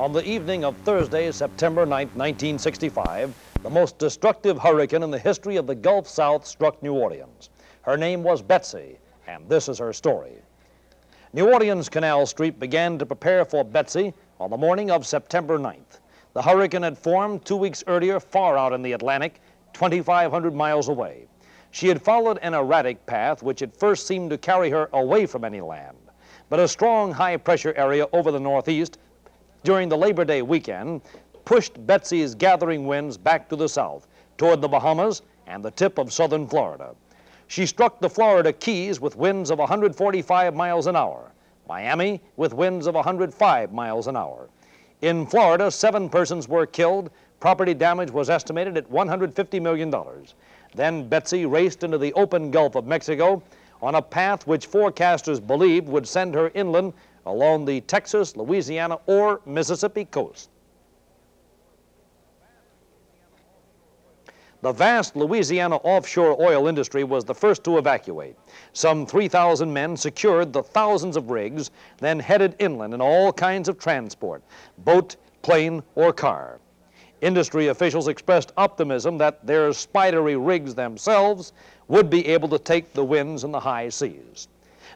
On the evening of Thursday, September 9, 1965, the most destructive hurricane in the history of the Gulf South struck New Orleans. Her name was Betsy, and this is her story. New Orleans Canal Street began to prepare for Betsy on the morning of September 9th. The hurricane had formed 2 weeks earlier far out in the Atlantic, 2,500 miles away. She had followed an erratic path which at first seemed to carry her away from any land. But a strong high-pressure area over the northeast during the Labor Day weekend pushed Betsy's gathering winds back to the south, toward the Bahamas and the tip of southern Florida. She struck the Florida Keys with winds of 145 miles an hour, Miami with winds of 105 miles an hour. In Florida, 7 persons were killed. Property damage was estimated at $150 million. Then Betsy raced into the open Gulf of Mexico on a path which forecasters believed would send her inland along the Texas, Louisiana, or Mississippi coast. The vast Louisiana offshore oil industry was the first to evacuate. Some 3,000 men secured the thousands of rigs, then headed inland in all kinds of transport, boat, plane, or car. Industry officials expressed optimism that their spidery rigs themselves would be able to take the winds and the high seas.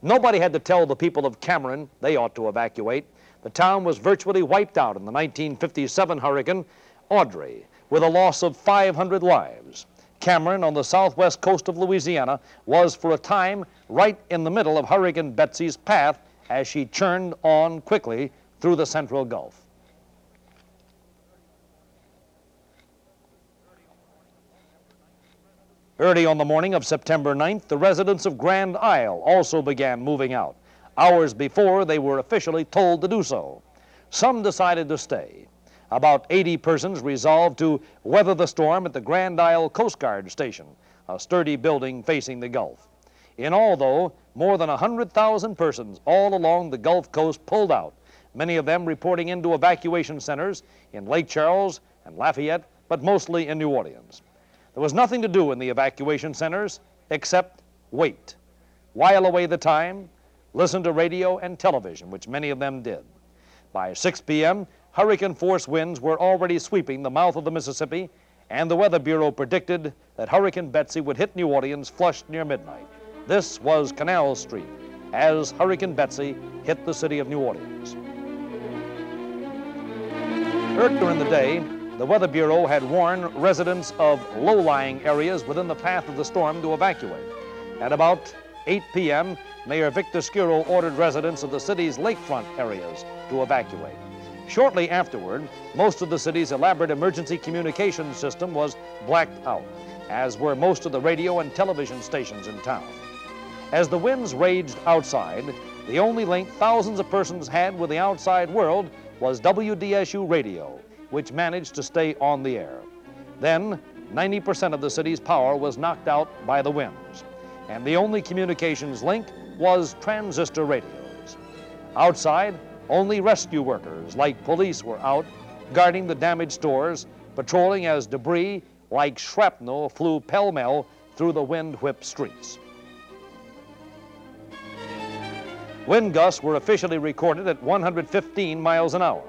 Nobody had to tell the people of Cameron they ought to evacuate. The town was virtually wiped out in the 1957 hurricane Audrey, with a loss of 500 lives. Cameron, on the southwest coast of Louisiana, was for a time right in the middle of Hurricane Betsy's path as she churned on quickly through the central Gulf. Early on the morning of September 9th, the residents of Grand Isle also began moving out. Hours before, they were officially told to do so. Some decided to stay. About 80 persons resolved to weather the storm at the Grand Isle Coast Guard Station, a sturdy building facing the Gulf. In all, though, more than 100,000 persons all along the Gulf Coast pulled out, many of them reporting into evacuation centers in Lake Charles and Lafayette, but mostly in New Orleans. There was nothing to do in the evacuation centers except wait, while away the time, listen to radio and television, which many of them did. By 6 p.m., hurricane-force winds were already sweeping the mouth of the Mississippi, and the Weather Bureau predicted that Hurricane Betsy would hit New Orleans flush near midnight. This was Canal Street as Hurricane Betsy hit the city of New Orleans. Earlier in the day, the Weather Bureau had warned residents of low-lying areas within the path of the storm to evacuate. At about 8 p.m., Mayor Victor Skiro ordered residents of the city's lakefront areas to evacuate. Shortly afterward, most of the city's elaborate emergency communications system was blacked out, as were most of the radio and television stations in town. As the winds raged outside, the only link thousands of persons had with the outside world was WDSU radio, which managed to stay on the air. Then, 90% of the city's power was knocked out by the winds, and the only communications link was transistor radios. Outside, only rescue workers, like police, were out, guarding the damaged stores, patrolling as debris, like shrapnel, flew pell-mell through the wind-whipped streets. Wind gusts were officially recorded at 115 miles an hour.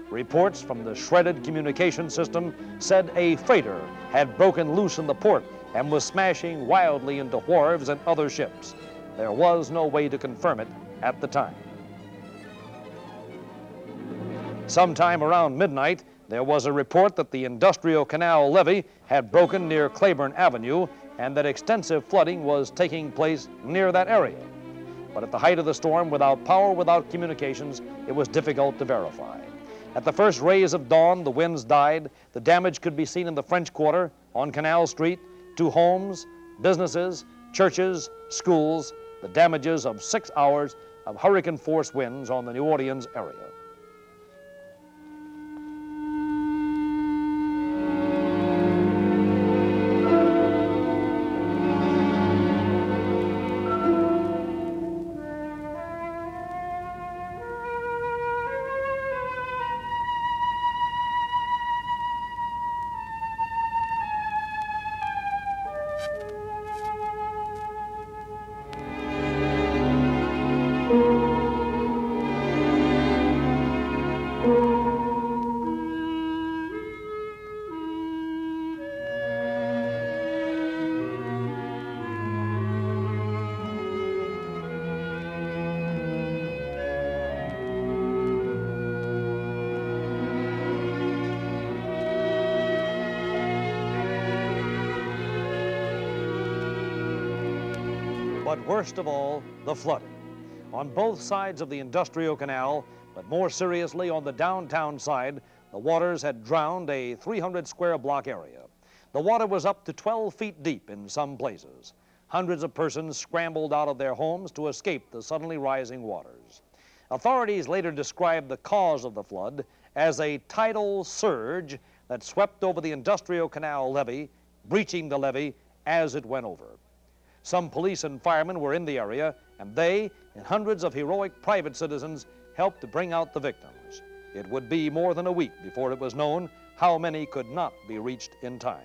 Reports from the shredded communication system said a freighter had broken loose in the port and was smashing wildly into wharves and other ships. There was no way to confirm it at the time. Sometime around midnight, there was a report that the Industrial Canal levee had broken near Claiborne Avenue and that extensive flooding was taking place near that area. But at the height of the storm, without power, without communications, it was difficult to verify. At the first rays of dawn, the winds died. The damage could be seen in the French Quarter, on Canal Street, to homes, businesses, churches, schools, the damages of 6 hours of hurricane-force winds on the New Orleans area. but worst of all, the flooding. On both sides of the Industrial Canal, but more seriously on the downtown side, the waters had drowned a 300 square block area. The water was up to 12 feet deep in some places. Hundreds of persons scrambled out of their homes to escape the suddenly rising waters. Authorities later described the cause of the flood as a tidal surge that swept over the Industrial Canal levee, breaching the levee as it went over. Some police and firemen were in the area, and they and hundreds of heroic private citizens helped to bring out the victims. It would be more than a week before it was known how many could not be reached in time.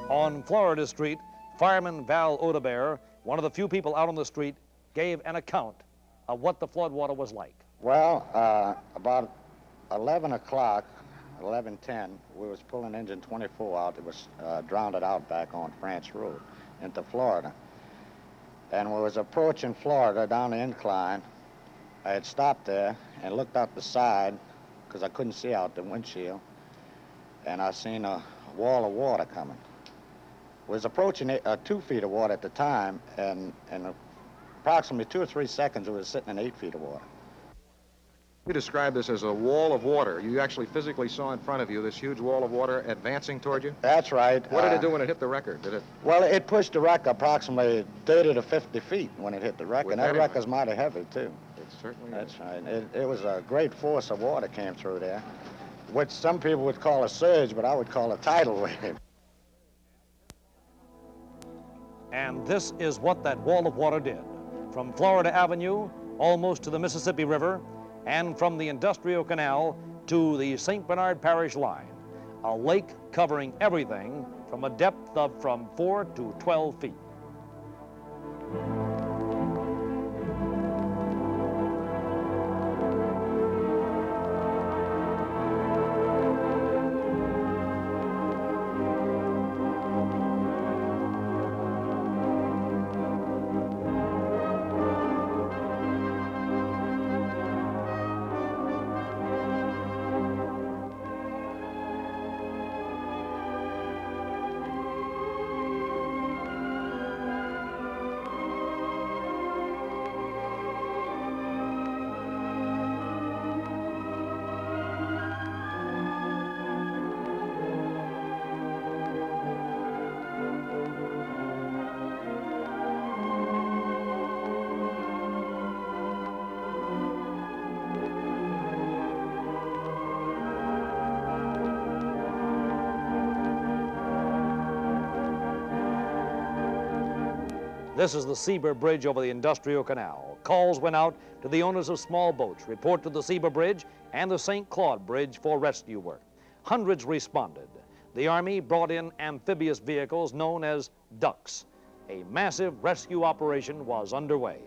On Florida Street, fireman Val Odebert, one of the few people out on the street, gave an account of what the floodwater was like. Well, about 11 o'clock, 11:10, we was pulling engine 24 out. It was drowned out back on France Road into Florida. And we was approaching Florida down the incline. I had stopped there and looked out the side because I couldn't see out the windshield. And I seen a wall of water coming. We was approaching 2 feet of water at the time, and in approximately 2 or 3 seconds, we was sitting in 8 feet of water. You described this as a wall of water. You actually physically saw in front of you this huge wall of water advancing toward you? That's right. What did it do when it hit the wrecker? Did it? Well, it pushed the wreck approximately 30 to 50 feet when it hit the wreck, and that wrecker's mighty heavy, too. It certainly That's is. right. It was a great force of water came through there, which some people would call a surge, but I would call a tidal wave. And this is what that wall of water did. From Florida Avenue, almost to the Mississippi River, and from the Industrial Canal to the St. Bernard Parish line, a lake covering everything from a depth of from 4 to 12 feet. This is the Seaber Bridge over the Industrial Canal. Calls went out to the owners of small boats, report to the Seaber Bridge and the St. Claude Bridge for rescue work. Hundreds responded. The Army brought in amphibious vehicles known as ducks. A massive rescue operation was underway.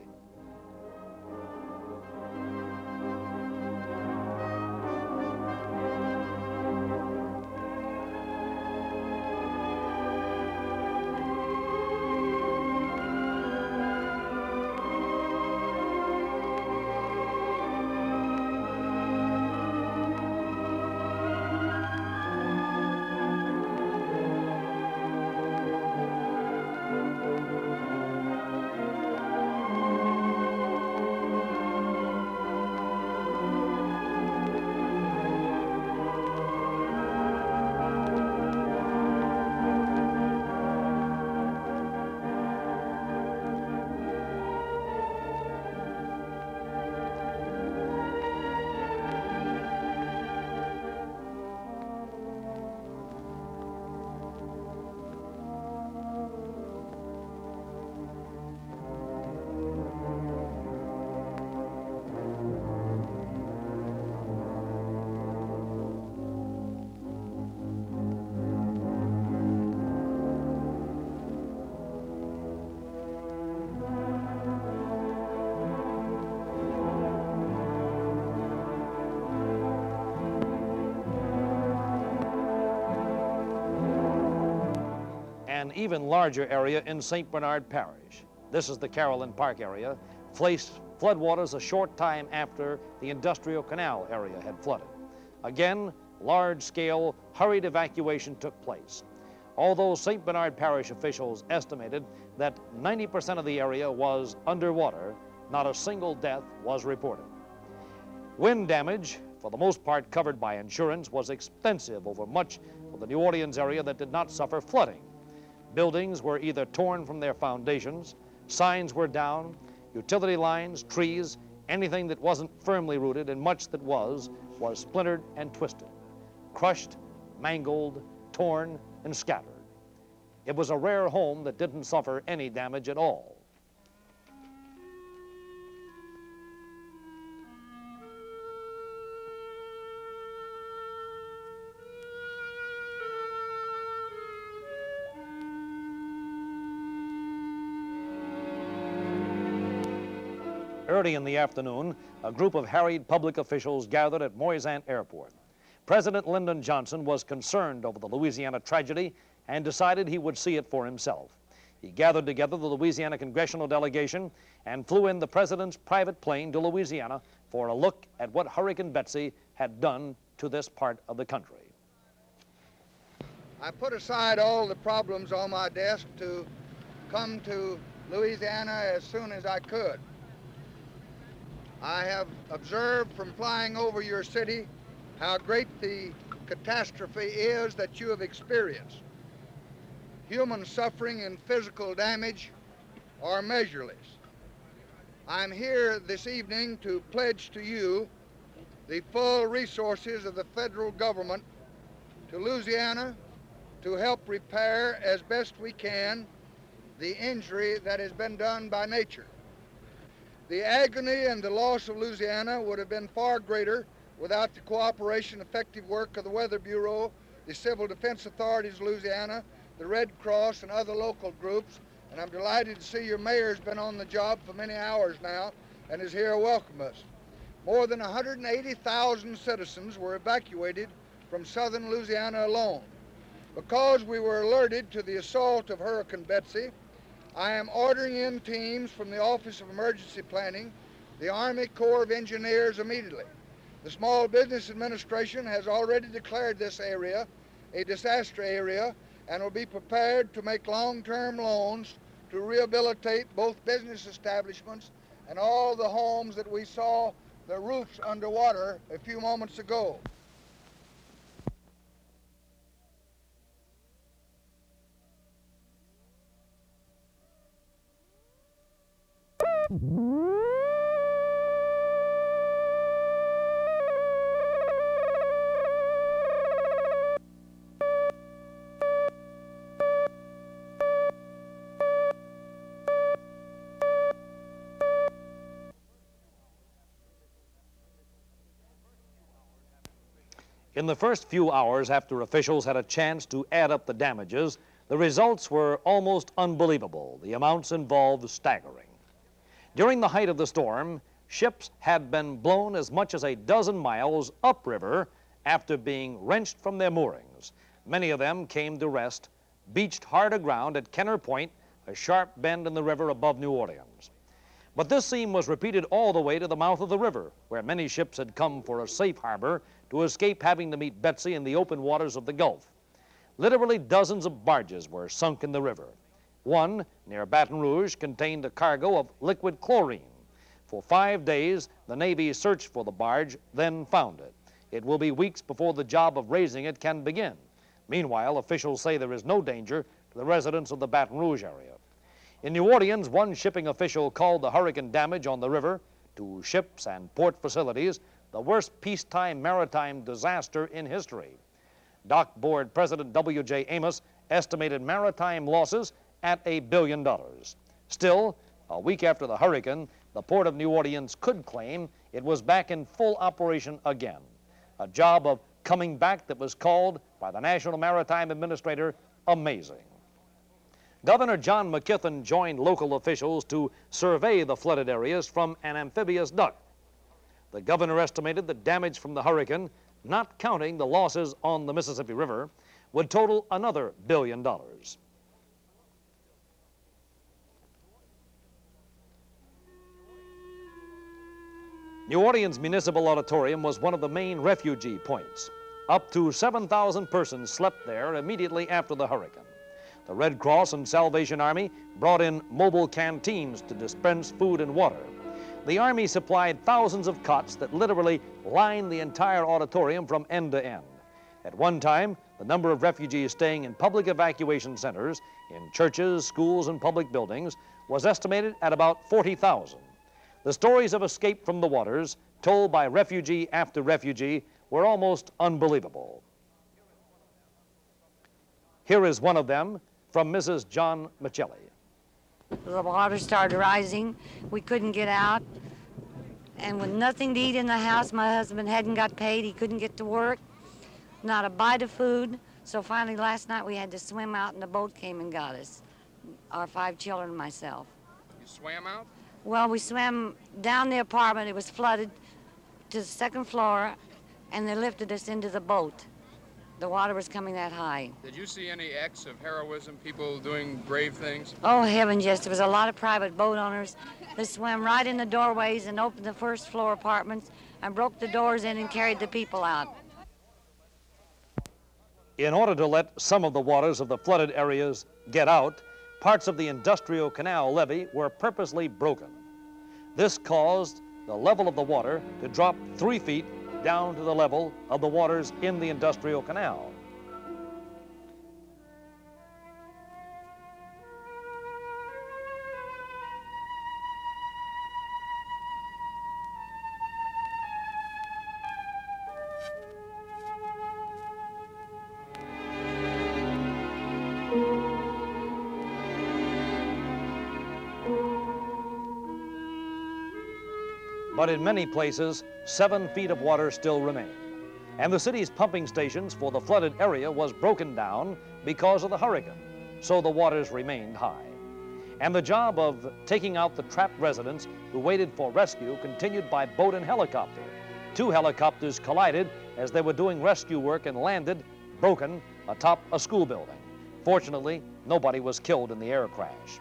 an even larger area in St. Bernard Parish. This is the Carolyn Park area, faced floodwaters a short time after the Industrial Canal area had flooded. Again, large-scale, hurried evacuation took place. Although St. Bernard Parish officials estimated that 90% of the area was underwater, not a single death was reported. Wind damage, for the most part covered by insurance, was extensive over much of the New Orleans area that did not suffer flooding. Buildings were either torn from their foundations, signs were down, utility lines, trees, anything that wasn't firmly rooted, and much that was splintered and twisted, crushed, mangled, torn, and scattered. It was a rare home that didn't suffer any damage at all. Early in the afternoon, a group of harried public officials gathered at Moisant Airport. President Lyndon Johnson was concerned over the Louisiana tragedy and decided he would see it for himself. He gathered together the Louisiana congressional delegation and flew in the president's private plane to Louisiana for a look at what Hurricane Betsy had done to this part of the country. I put aside all the problems on my desk to come to Louisiana as soon as I could. I have observed from flying over your city how great the catastrophe is that you have experienced. Human suffering and physical damage are measureless. I'm here this evening to pledge to you the full resources of the federal government to Louisiana to help repair as best we can the injury that has been done by nature. The agony and the loss of Louisiana would have been far greater without the cooperation, effective work of the Weather Bureau, the Civil Defense Authorities of Louisiana, the Red Cross, and other local groups. And I'm delighted to see your mayor's been on the job for many hours now and is here to welcome us. More than 180,000 citizens were evacuated from southern Louisiana alone. Because we were alerted to the assault of Hurricane Betsy, I am ordering in teams from the Office of Emergency Planning, the Army Corps of Engineers immediately. The Small Business Administration has already declared this area a disaster area and will be prepared to make long-term loans to rehabilitate both business establishments and all the homes that we saw the roofs underwater a few moments ago. In the first few hours after officials had a chance to add up the damages, the results were almost unbelievable. The amounts involved staggering. During the height of the storm, ships had been blown as much as a dozen miles upriver after being wrenched from their moorings. Many of them came to rest, beached hard aground at Kenner Point, a sharp bend in the river above New Orleans. But this scene was repeated all the way to the mouth of the river, where many ships had come for a safe harbor to escape having to meet Betsy in the open waters of the Gulf. Literally dozens of barges were sunk in the river. One, near Baton Rouge, contained a cargo of liquid chlorine. For 5 days, the Navy searched for the barge, then found it. It will be weeks before the job of raising it can begin. Meanwhile, officials say there is no danger to the residents of the Baton Rouge area. In New Orleans, one shipping official called the hurricane damage on the river to ships and port facilities the worst peacetime maritime disaster in history. Dock Board President W.J. Amos estimated maritime losses at $1 billion. Still, a week after the hurricane, the Port of New Orleans could claim it was back in full operation again, a job of coming back that was called by the National Maritime Administrator amazing. Governor John McKithen joined local officials to survey the flooded areas from an amphibious duck. The governor estimated the damage from the hurricane, not counting the losses on the Mississippi River, would total another $1 billion. New Orleans Municipal Auditorium was one of the main refugee points. Up to 7,000 persons slept there immediately after the hurricane. The Red Cross and Salvation Army brought in mobile canteens to dispense food and water. The Army supplied thousands of cots that literally lined the entire auditorium from end to end. At one time, the number of refugees staying in public evacuation centers, in churches, schools, and public buildings was estimated at about 40,000. The stories of escape from the waters, told by refugee after refugee, were almost unbelievable. Here is one of them from Mrs. John Michelli. The water started rising. We couldn't get out. And with nothing to eat in the house, my husband hadn't got paid. He couldn't get to work. Not a bite of food. So finally last night we had to swim out and the boat came and got us. Our 5 children and myself. You swam out? Well, we swam down the apartment. It was flooded to the 2nd floor and they lifted us into the boat. The water was coming that high. Did you see any acts of heroism, people doing brave things? Oh, heavens, yes. There was a lot of private boat owners that swam right in the doorways and opened the 1st floor apartments and broke the doors in and carried the people out. In order to let some of the waters of the flooded areas get out, parts of the industrial canal levee were purposely broken. This caused the level of the water to drop 3 feet down to the level of the waters in the industrial canal. But in many places, 7 feet of water still remained. And the city's pumping stations for the flooded area was broken down because of the hurricane, so the waters remained high. And the job of taking out the trapped residents who waited for rescue continued by boat and helicopter. 2 helicopters collided as they were doing rescue work and landed, broken, atop a school building. Fortunately, nobody was killed in the air crash.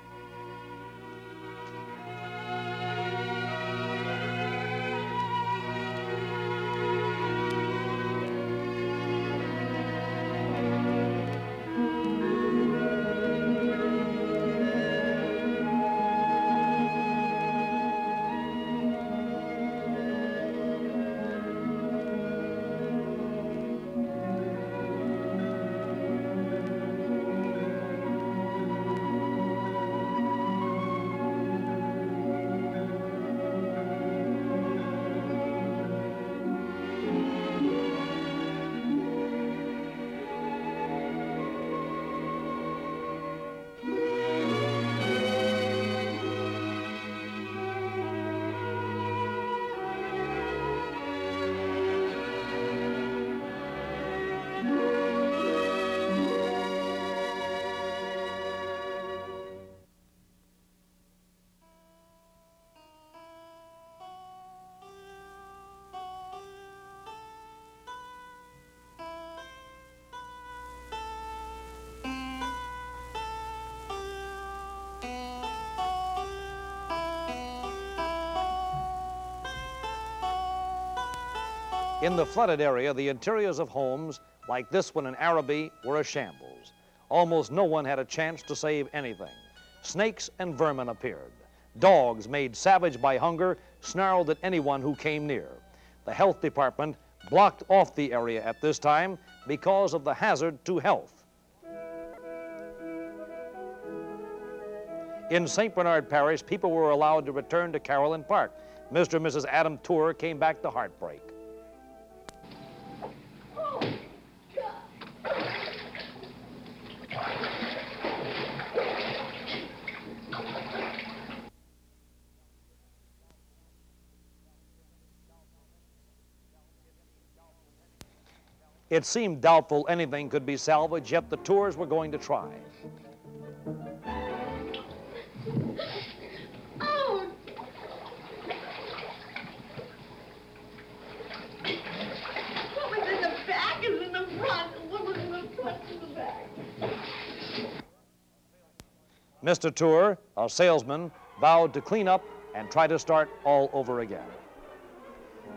In the flooded area, the interiors of homes like this one in Araby were a shambles. Almost no one had a chance to save anything. Snakes and vermin appeared. Dogs, made savage by hunger, snarled at anyone who came near. The health department blocked off the area at this time because of the hazard to health. In St. Bernard Parish, people were allowed to return to Carolyn Park. Mr. and Mrs. Adam Tour came back to Heartbreak. It seemed doubtful anything could be salvaged, yet the Tours were going to try. Oh! What was in the back is in the front. What was in the front is in the back. Mr. Tour, a salesman, vowed to clean up and try to start all over again.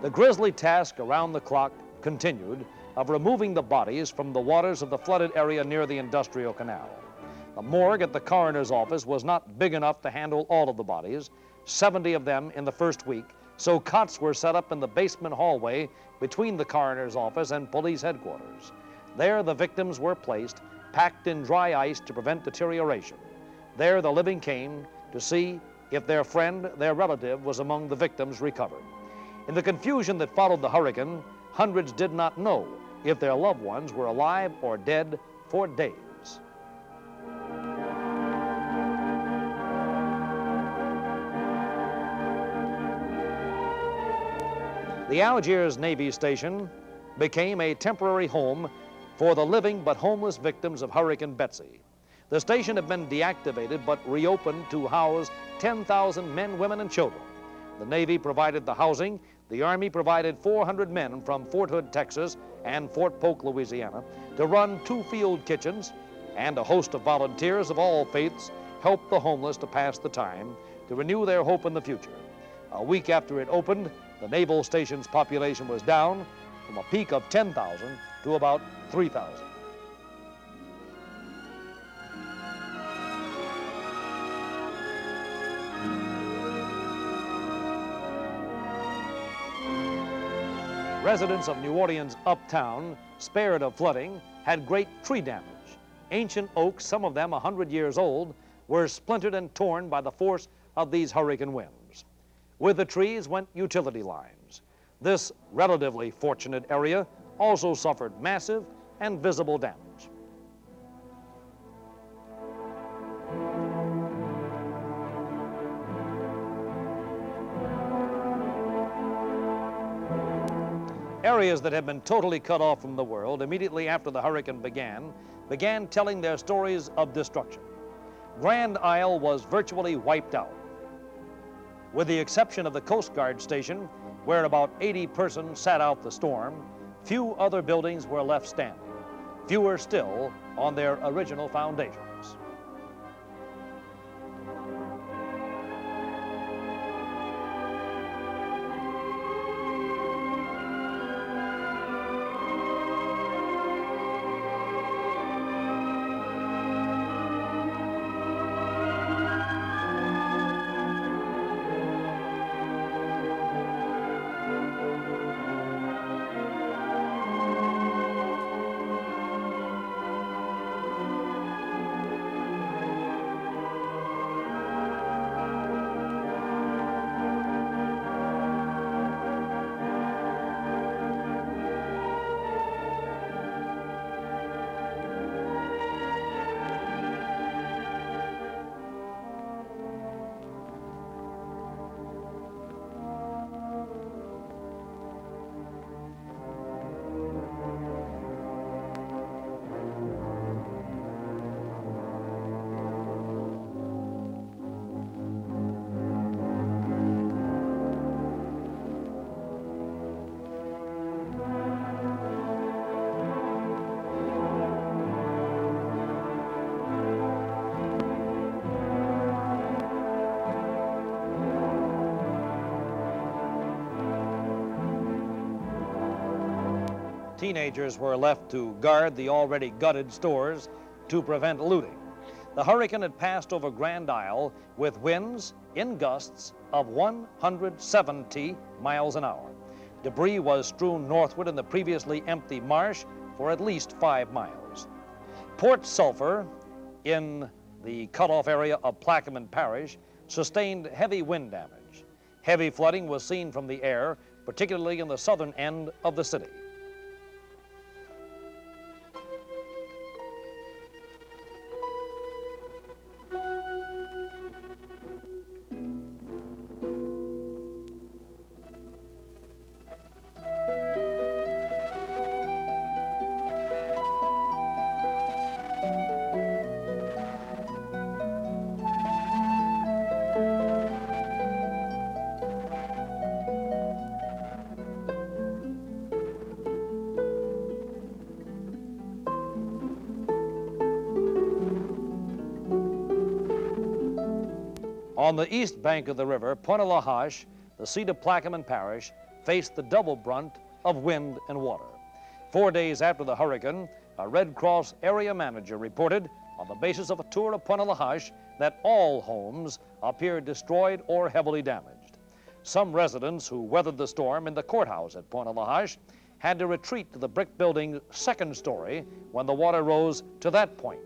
The grisly task around the clock continued of removing the bodies from the waters of the flooded area near the industrial canal. The morgue at the coroner's office was not big enough to handle all of the bodies, 70 of them in the first week, so cots were set up in the basement hallway between the coroner's office and police headquarters. There the victims were placed, packed in dry ice to prevent deterioration. There the living came to see if their friend, their relative, was among the victims recovered. In the confusion that followed the hurricane, hundreds did not know if their loved ones were alive or dead for days. The Algiers Navy Station became a temporary home for the living but homeless victims of Hurricane Betsy. The station had been deactivated but reopened to house 10,000 men, women, and children. The Navy provided the housing. The Army provided 400 men from Fort Hood, Texas, and Fort Polk, Louisiana, to run 2 field kitchens, and a host of volunteers of all faiths helped the homeless to pass the time, to renew their hope in the future. A week after it opened, the naval station's population was down from a peak of 10,000 to about 3,000. Residents of New Orleans uptown, spared of flooding, had great tree damage. Ancient oaks, some of them 100 years old, were splintered and torn by the force of these hurricane winds. With the trees went utility lines. This relatively fortunate area also suffered massive and visible damage. Areas that had been totally cut off from the world immediately after the hurricane began telling their stories of destruction. Grand Isle was virtually wiped out. With the exception of the Coast Guard station, where about 80 persons sat out the storm, few other buildings were left standing, fewer still on their original foundations. Teenagers were left to guard the already gutted stores to prevent looting. The hurricane had passed over Grand Isle with winds in gusts of 170 miles an hour. Debris was strewn northward in the previously empty marsh for at least 5 miles. Port Sulphur, in the cutoff area of Plaquemine Parish, sustained heavy wind damage. Heavy flooding was seen from the air, particularly in the southern end of the city. On the east bank of the river, Pointe-à-la-Hache, the seat of Plaquemine Parish, faced the double brunt of wind and water. 4 days after the hurricane, a Red Cross area manager reported, on the basis of a tour of Pointe-a-la-Hache, that all homes appeared destroyed or heavily damaged. Some residents who weathered the storm in the courthouse at Pointe-a-la-Hache had to retreat to the brick building's second story when the water rose to that point.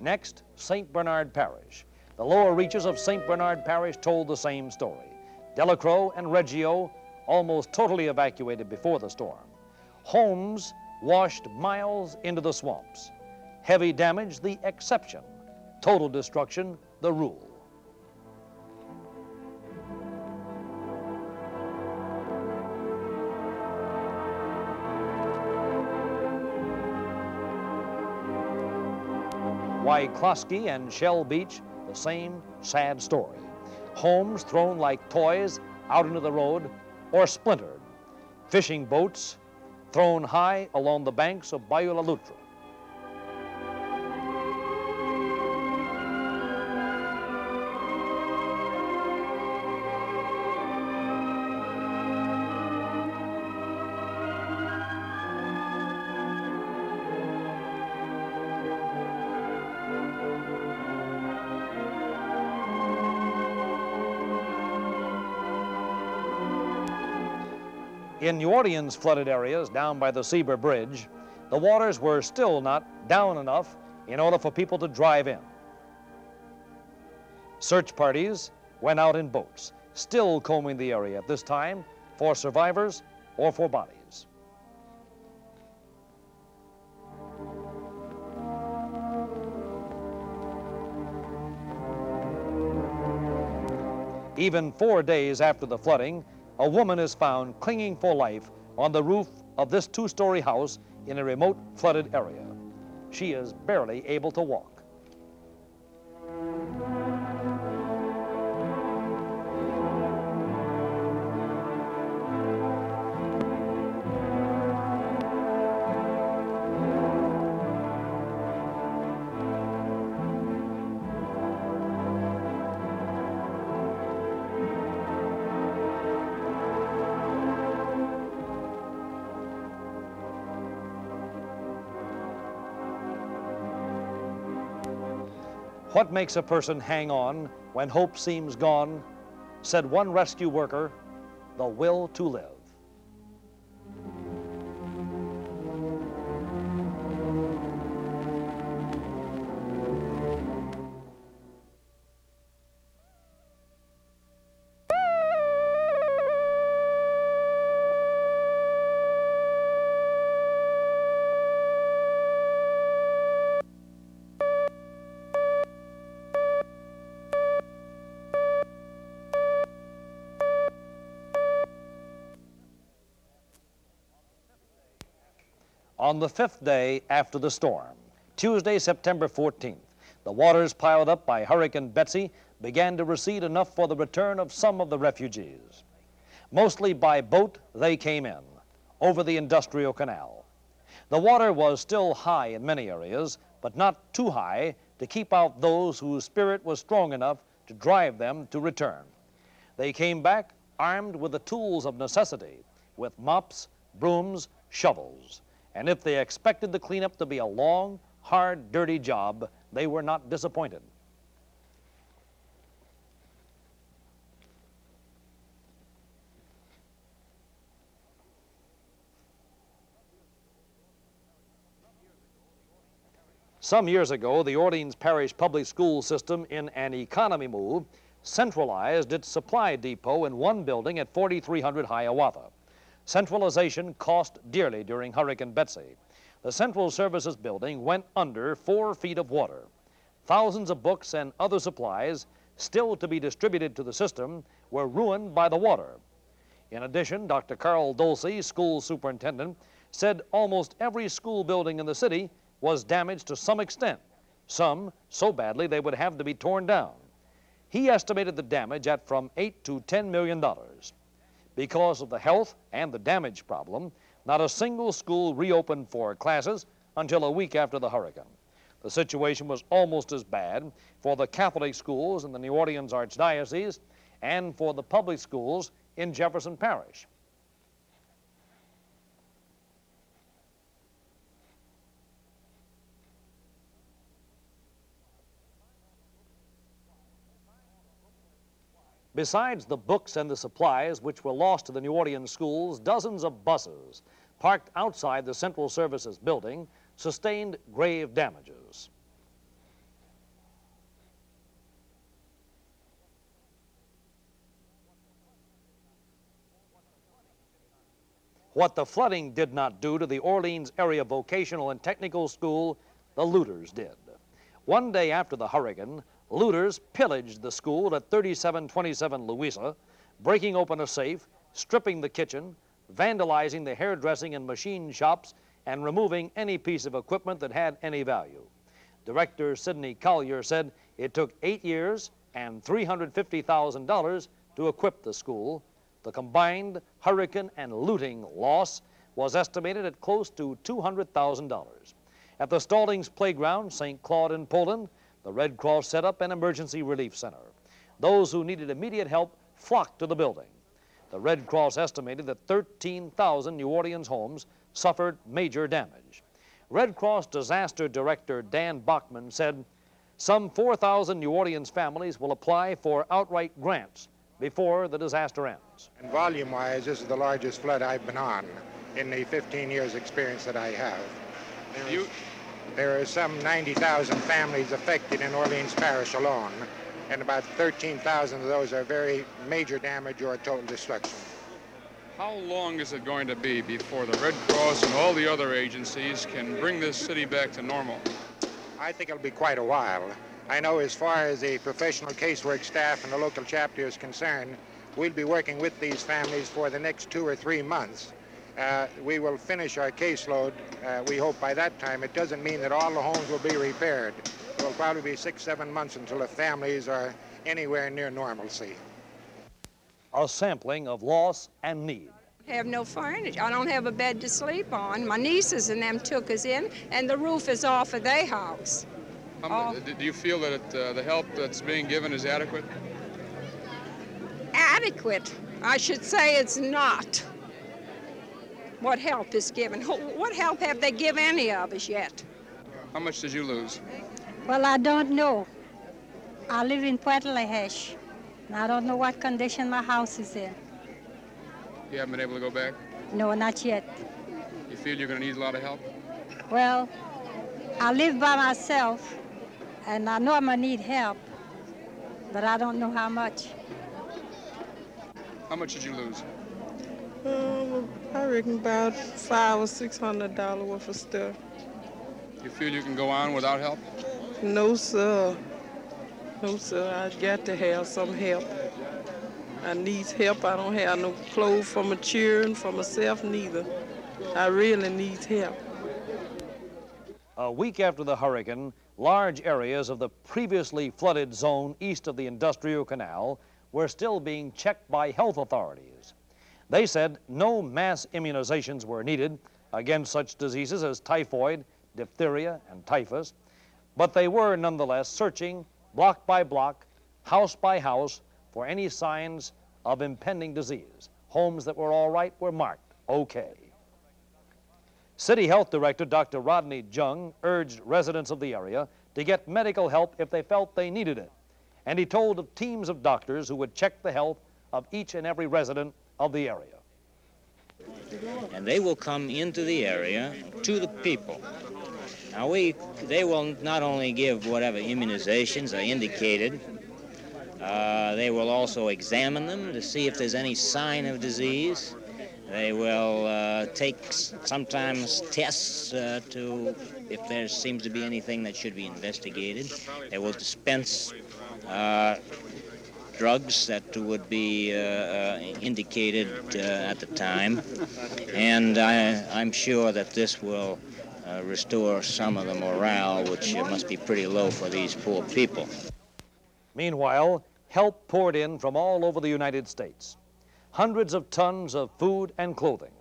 Next, St. Bernard Parish. The lower reaches of St. Bernard Parish told the same story. Delacroix and Reggio almost totally evacuated before the storm. Homes washed miles into the swamps. Heavy damage, the exception. Total destruction, the rule. Wycloskey and Shell Beach, the same sad story. Homes thrown like toys out into the road or splintered. Fishing boats thrown high along the banks of Bayou La Loutre. In New Orleans flooded areas down by the Seaver Bridge, the waters were still not down enough in order for people to drive in. Search parties went out in boats, still combing the area at this time for survivors or for bodies. Even 4 days after the flooding, a woman is found clinging for life on the roof of this two-story house in a remote flooded area. She is barely able to walk. What makes a person hang on when hope seems gone? Said one rescue worker, the will to live. On the 5th day after the storm, Tuesday, September 14th, the waters piled up by Hurricane Betsy began to recede enough for the return of some of the refugees. Mostly by boat, they came in, over the industrial canal. The water was still high in many areas, but not too high to keep out those whose spirit was strong enough to drive them to return. They came back armed with the tools of necessity, with mops, brooms, shovels. And if they expected the cleanup to be a long, hard, dirty job, they were not disappointed. Some years ago, the Orleans Parish Public School System, in an economy move, centralized its supply depot in one building at 4300 Hiawatha. Centralization cost dearly during Hurricane Betsy. The Central Services building went under 4 feet of water. Thousands of books and other supplies still to be distributed to the system were ruined by the water. In addition, Dr. Carl Dolce, school superintendent, said almost every school building in the city was damaged to some extent, some so badly they would have to be torn down. He estimated the damage at from $8 to $10 million. Because of the health and the damage problem, not a single school reopened for classes until a week after the hurricane. The situation was almost as bad for the Catholic schools in the New Orleans Archdiocese and for the public schools in Jefferson Parish. Besides the books and the supplies which were lost to the New Orleans schools, dozens of buses parked outside the Central Services building sustained grave damages. What the flooding did not do to the Orleans Area Vocational and Technical School, the looters did. One day after the hurricane, looters pillaged the school at 3727 Louisa, breaking open a safe, stripping the kitchen, vandalizing the hairdressing and machine shops, and removing any piece of equipment that had any value. Director Sidney Collier said it took 8 years and $350,000 to equip the school. The combined hurricane and looting loss was estimated at close to $200,000. At the Stallings Playground, St. Claude in Poland, the Red Cross set up an emergency relief center. Those who needed immediate help flocked to the building. The Red Cross estimated that 13,000 New Orleans homes suffered major damage. Red Cross Disaster Director Dan Bachman said, some 4,000 New Orleans families will apply for outright grants before the disaster ends. And volume-wise, this is the largest flood I've been on in the 15 years experience that I have. There are some 90,000 families affected in Orleans Parish alone, and about 13,000 of those are very major damage or total destruction. How long is it going to be before the Red Cross and all the other agencies can bring this city back to normal? I think it'll be quite a while. I know as far as the professional casework staff and the local chapter is concerned, we'll be working with these families for the next 2 or 3 months. We will finish our caseload, we hope by that time. It doesn't mean that all the homes will be repaired. It will probably be 6-7 months until the families are anywhere near normalcy. A sampling of loss and need. I have no furniture. I don't have a bed to sleep on. My nieces and them took us in, and the roof is off of their house. Do you feel that the help that's being given is adequate? Adequate? I should say it's not. What help is given? What help have they given any of us yet? How much did you lose? Well, I don't know. I live in Puerto Lahesh, and I don't know what condition my house is in. You haven't been able to go back? No, not yet. You feel you're going to need a lot of help? Well, I live by myself, and I know I'm going to need help, but I don't know how much. How much did you lose? I reckon about $500 or $600 worth of stuff. You feel you can go on without help? No, sir. No, sir. I got to have some help. I need help. I don't have no clothes for my children, for myself neither. I really need help. A week after the hurricane, large areas of the previously flooded zone east of the Industrial Canal were still being checked by health authorities. They said no mass immunizations were needed against such diseases as typhoid, diphtheria, and typhus, but they were nonetheless searching block by block, house by house, for any signs of impending disease. Homes that were all right were marked okay. City Health Director Dr. Rodney Jung urged residents of the area to get medical help if they felt they needed it, and he told of teams of doctors who would check the health of each and every resident of the area. And they will come into the area to the people. Now they will not only give whatever immunizations are indicated, they will also examine them to see if there's any sign of disease. They will take sometimes tests if there seems to be anything that should be investigated. They will dispense drugs that would be indicated at the time, and I'm sure that this will restore some of the morale, which must be pretty low for these poor people. Meanwhile, help poured in from all over the United States. Hundreds of tons of food and clothing,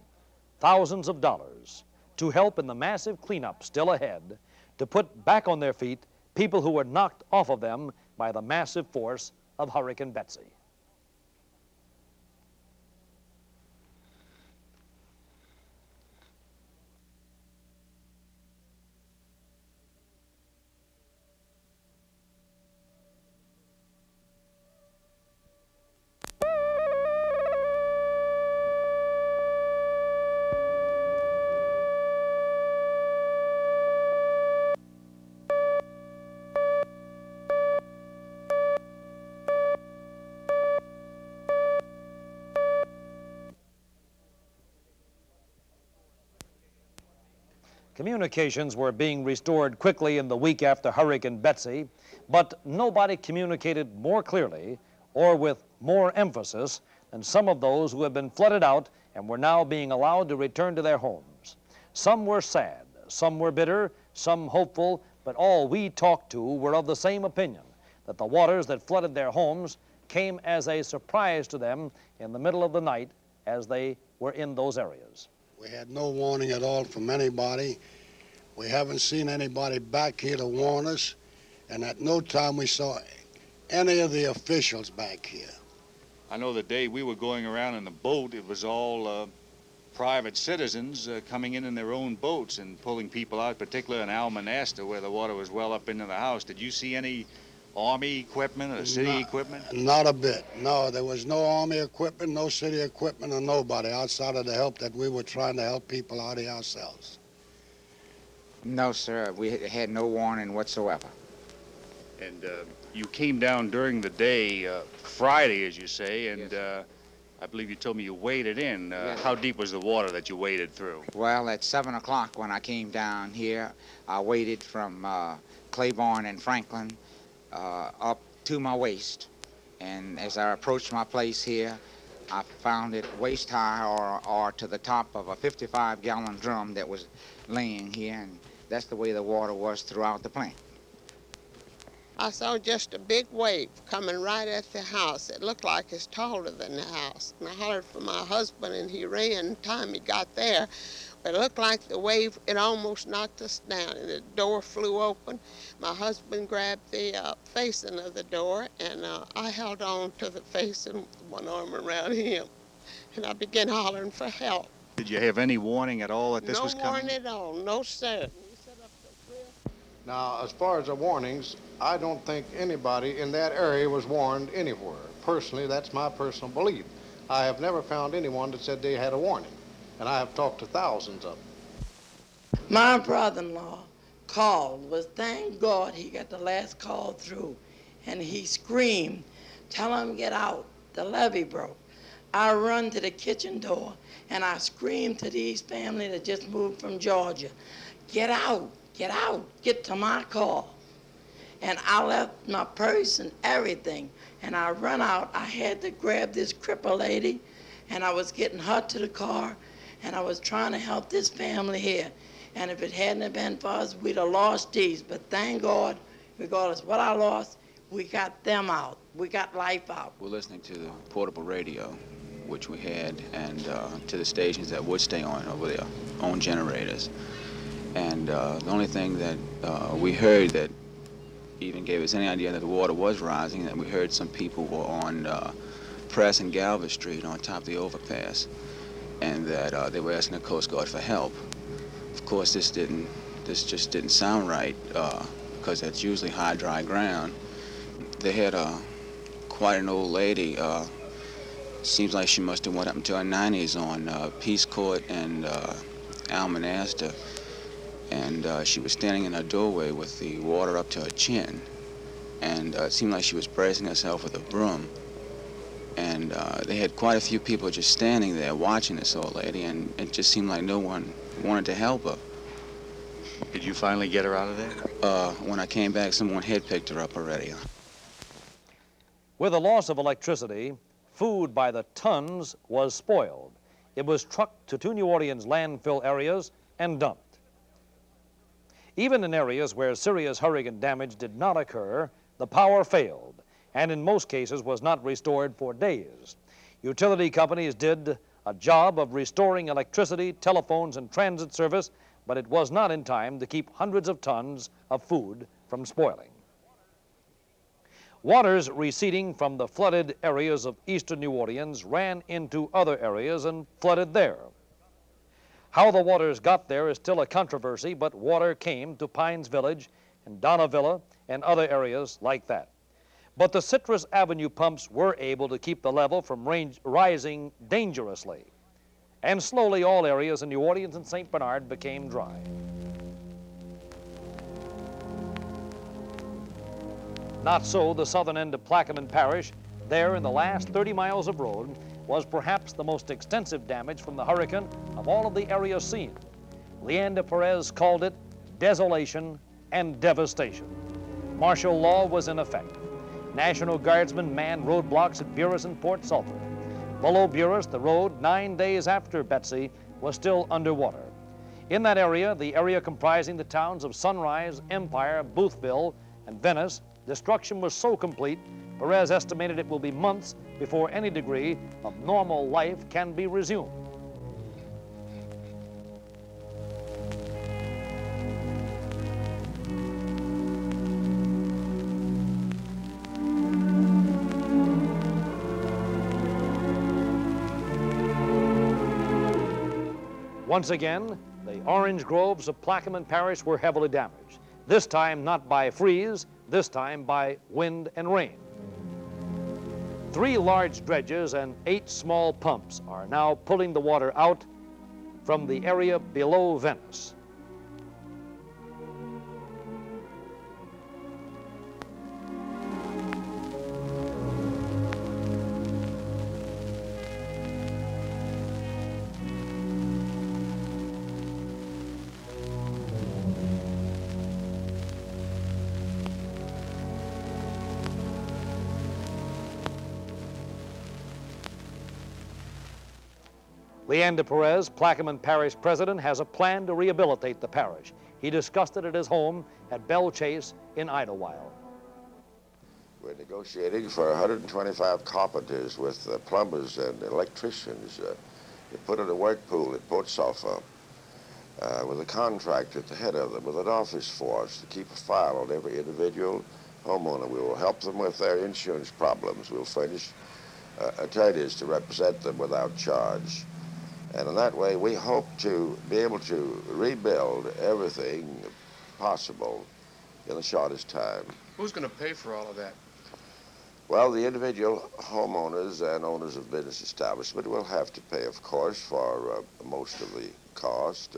thousands of dollars to help in the massive cleanup still ahead, to put back on their feet people who were knocked off of them by the massive force of Hurricane Betsy. Communications were being restored quickly in the week after Hurricane Betsy, but nobody communicated more clearly or with more emphasis than some of those who had been flooded out and were now being allowed to return to their homes. Some were sad, some were bitter, some hopeful, but all we talked to were of the same opinion, that the waters that flooded their homes came as a surprise to them in the middle of the night as they were in those areas. We had no warning at all from anybody. We haven't seen anybody back here to warn us, and at no time we saw any of the officials back here. I know the day we were going around in the boat, it was all private citizens coming in their own boats and pulling people out, particularly in Almanasta, where the water was well up into the house. Did you see any Army equipment or city equipment? Not a bit. No, there was no Army equipment, no city equipment, or nobody outside of the help that we were trying to help people out here ourselves. No, sir. We had no warning whatsoever. And you came down during the day, Friday, as you say, and Yes. I believe you told me you waded in. Yes. How deep was the water that you waded through? Well, at 7 o'clock when I came down here, I waded from Claiborne and Franklin up to my waist. And as I approached my place here, I found it waist high or to the top of a 55-gallon drum that was laying here, and that's the way the water was throughout the plant. I saw just a big wave coming right at the house. It looked like it's taller than the house. And I hollered for my husband, and he ran. Time he got there, but it looked like the wave, it almost knocked us down, and the door flew open. My husband grabbed the facing of the door, and I held on to the facing with one arm around him, and I began hollering for help. Did you have any warning at all that this was coming? No warning at all, no sir. Now, as far as the warnings, I don't think anybody in that area was warned anywhere. Personally, that's my personal belief. I have never found anyone that said they had a warning, and I have talked to thousands of them. My brother-in-law called, thank God he got the last call through, and he screamed, tell him get out, the levee broke. I run to the kitchen door, and I screamed to these family that just moved from Georgia, get out, get to my car. And I left my purse and everything, and I run out. I had to grab this cripple lady, and I was getting her to the car, and I was trying to help this family here. And if it hadn't have been for us, we'd have lost these. But thank God, regardless of what I lost, we got them out. We got life out. We're listening to the portable radio, which we had, and to the stations that would stay on over their own generators. And the only thing that we heard that even gave us any idea that the water was rising, that we heard some people were on Press and Galvez Street on top of the overpass, and that they were asking the Coast Guard for help. Of course, this just didn't sound right, because that's usually high, dry ground. They had quite an old lady. Seems like she must have went up into her 90s on Peace Court and Almanasta. And she was standing in her doorway with the water up to her chin. And it seemed like she was bracing herself with a broom. And they had quite a few people just standing there watching this old lady, and it just seemed like no one wanted to help her. Did you finally get her out of there? When I came back, someone had picked her up already. With the loss of electricity, food by the tons was spoiled. It was trucked to two New Orleans landfill areas and dumped. Even in areas where serious hurricane damage did not occur, the power failed, and in most cases was not restored for days. Utility companies did a job of restoring electricity, telephones, and transit service, but it was not in time to keep hundreds of tons of food from spoiling. Waters receding from the flooded areas of eastern New Orleans ran into other areas and flooded there. How the waters got there is still a controversy, but water came to Pines Village and Donnavilla and other areas like that. But the Citrus Avenue pumps were able to keep the level from rising dangerously. And slowly all areas in New Orleans and St. Bernard became dry. Not so the southern end of Plaquemine Parish. There, in the last 30 miles of road, was perhaps the most extensive damage from the hurricane of all of the areas seen. Leander Perez called it desolation and devastation. Martial law was in effect. National Guardsmen manned roadblocks at Buras and Port Sulphur. Below Buras, the road, 9 days after Betsy, was still underwater. In that area, the area comprising the towns of Sunrise, Empire, Boothville, and Venice, destruction was so complete, Perez estimated it will be months before any degree of normal life can be resumed. Once again, the orange groves of Plaquemine Parish were heavily damaged. This time not by freeze, this time by wind and rain. 3 large dredges and 8 small pumps are now pulling the water out from the area below Venice. Leander Perez, Plaquemine Parish president, has a plan to rehabilitate the parish. He discussed it at his home at Bell Chase in Idlewild. We're negotiating for 125 carpenters with plumbers and electricians to put in a work pool at Port Sulphur with a contractor at the head of them, with an office force to keep a file on every individual homeowner. We will help them with their insurance problems. We'll furnish attorneys to represent them without charge. And in that way, we hope to be able to rebuild everything possible in the shortest time. Who's going to pay for all of that? Well, the individual homeowners and owners of business establishment will have to pay, of course, for most of the cost.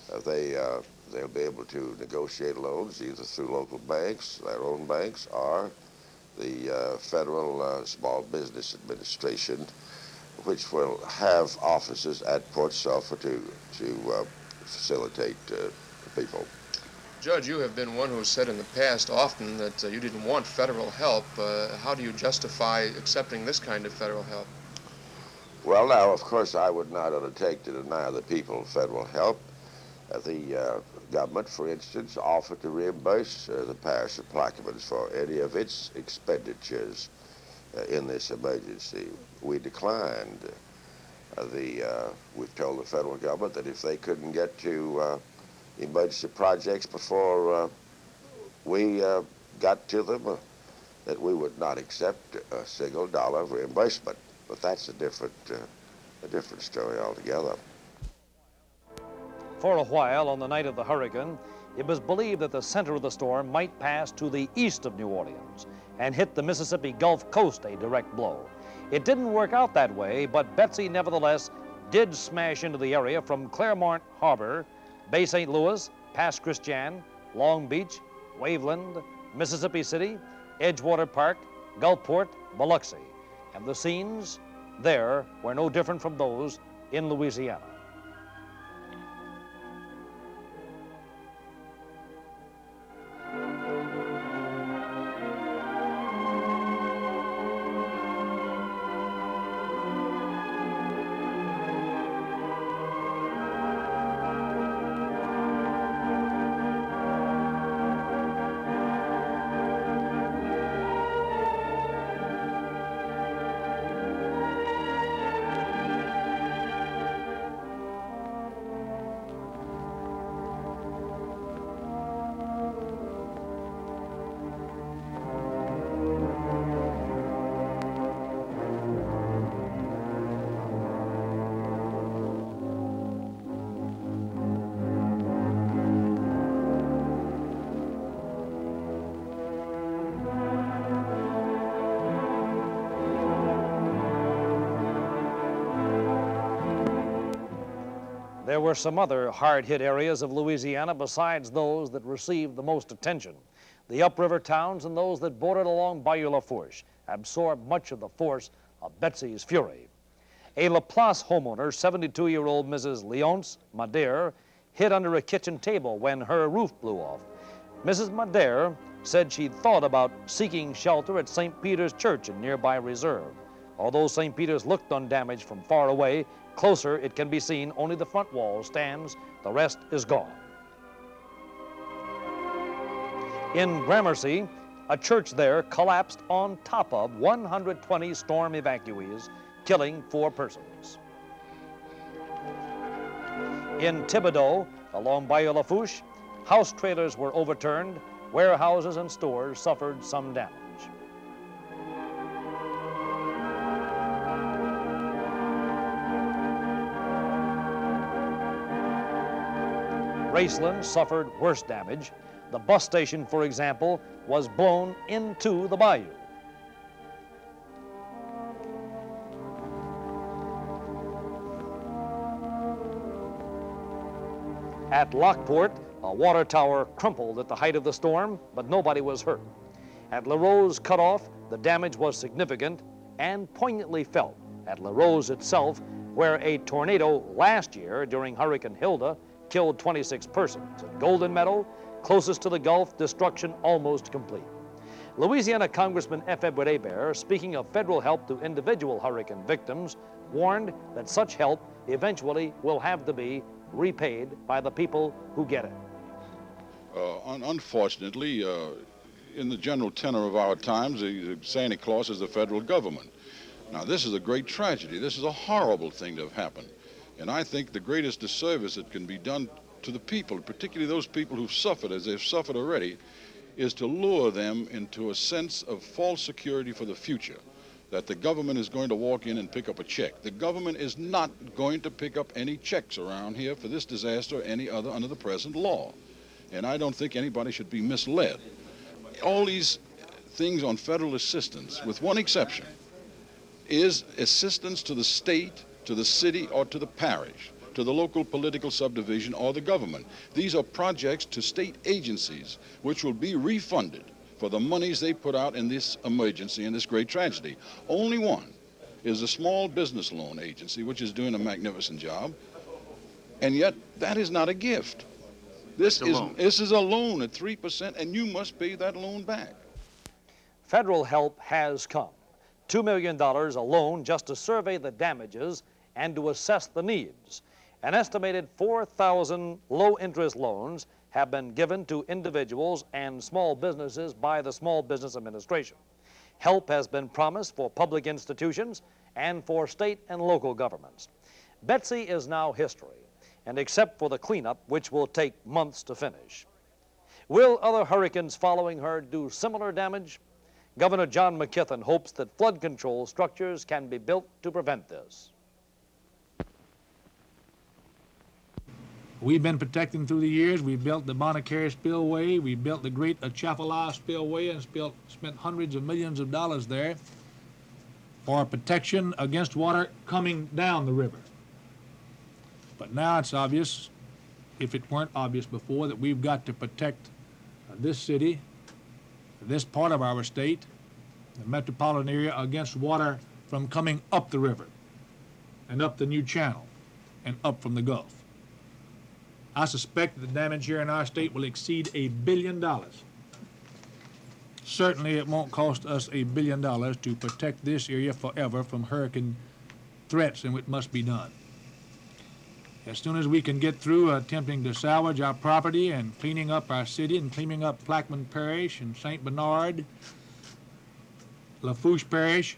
They'll be able to negotiate loans either through local banks, their own banks, or the Federal Small Business Administration, which will have offices at Port Sulphur to facilitate people. Judge, you have been one who has said in the past often that you didn't want federal help. How do you justify accepting this kind of federal help? Well, now, of course, I would not undertake to deny the people federal help. The government, for instance, offered to reimburse the parish of Plaquemine for any of its expenditures in this emergency. We declined. We've told the federal government that if they couldn't get to emergency projects before we got to them, that we would not accept a single dollar of reimbursement. But that's a different story altogether. For a while, on the night of the hurricane, it was believed that the center of the storm might pass to the east of New Orleans and hit the Mississippi Gulf Coast a direct blow. It didn't work out that way, but Betsy nevertheless did smash into the area from Claremont Harbor, Bay St. Louis, Pass Christian, Long Beach, Waveland, Mississippi City, Edgewater Park, Gulfport, Biloxi. And the scenes there were no different from those in Louisiana. There were some other hard-hit areas of Louisiana besides those that received the most attention. The upriver towns and those that bordered along Bayou Lafourche absorbed much of the force of Betsy's fury. A Laplace homeowner, 72-year-old Mrs. Leonce Madère, hid under a kitchen table when her roof blew off. Mrs. Madère said she'd thought about seeking shelter at St. Peter's Church in nearby Reserve. Although St. Peter's looked undamaged from far away, closer it can be seen only the front wall stands, the rest is gone. In Gramercy, a church there collapsed on top of 120 storm evacuees, killing 4 persons. In Thibodeau, along Bayou Lafourche, house trailers were overturned, warehouses and stores suffered some damage. Raceland suffered worse damage. The bus station, for example, was blown into the bayou. At Lockport, a water tower crumpled at the height of the storm, but nobody was hurt. At La Rose Cutoff, the damage was significant and poignantly felt at La Rose itself, where a tornado last year during Hurricane Hilda killed 26 persons. At Golden Meadow, closest to the Gulf, destruction almost complete. Louisiana Congressman F. Edward Hebert, speaking of federal help to individual hurricane victims, warned that such help eventually will have to be repaid by the people who get it. Unfortunately, in the general tenor of our times, Santa Claus is the federal government. Now, this is a great tragedy. This is a horrible thing to have happened. And I think the greatest disservice that can be done to the people, particularly those people who've suffered, as they've suffered already, is to lure them into a sense of false security for the future, that the government is going to walk in and pick up a check. The government is not going to pick up any checks around here for this disaster or any other under the present law. And I don't think anybody should be misled. All these things on federal assistance, with one exception, is assistance to the state, to the city, or to the parish, to the local political subdivision or the government. These are projects to state agencies which will be refunded for the monies they put out in this emergency and this great tragedy. Only one is a small business loan agency, which is doing a magnificent job, and yet that is not a gift. This is a loan at 3%, and you must pay that loan back. Federal help has come. $2 million alone just to survey the damages and to assess the needs. An estimated 4,000 low-interest loans have been given to individuals and small businesses by the Small Business Administration. Help has been promised for public institutions and for state and local governments. Betsy is now history, and except for the cleanup, which will take months to finish. Will other hurricanes following her do similar damage? Governor John McKithen hopes that flood control structures can be built to prevent this. We've been protecting through the years. We built the Bonacare Spillway. We built the great Atchafalaya Spillway and spent hundreds of millions of dollars there for protection against water coming down the river. But now it's obvious, if it weren't obvious before, that we've got to protect this city, this part of our state, the metropolitan area, against water from coming up the river and up the new channel and up from the Gulf. I suspect the damage here in our state will exceed $1 billion. Certainly it won't cost us $1 billion to protect this area forever from hurricane threats, and it must be done. As soon as we can get through attempting to salvage our property and cleaning up our city and cleaning up Plaquemine Parish and St. Bernard, Lafourche Parish,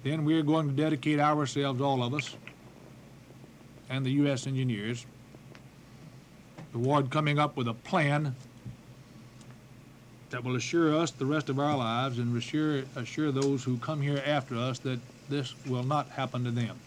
then we're going to dedicate ourselves, all of us, and the U.S. engineers, toward coming up with a plan that will assure us the rest of our lives and assure those who come here after us that this will not happen to them.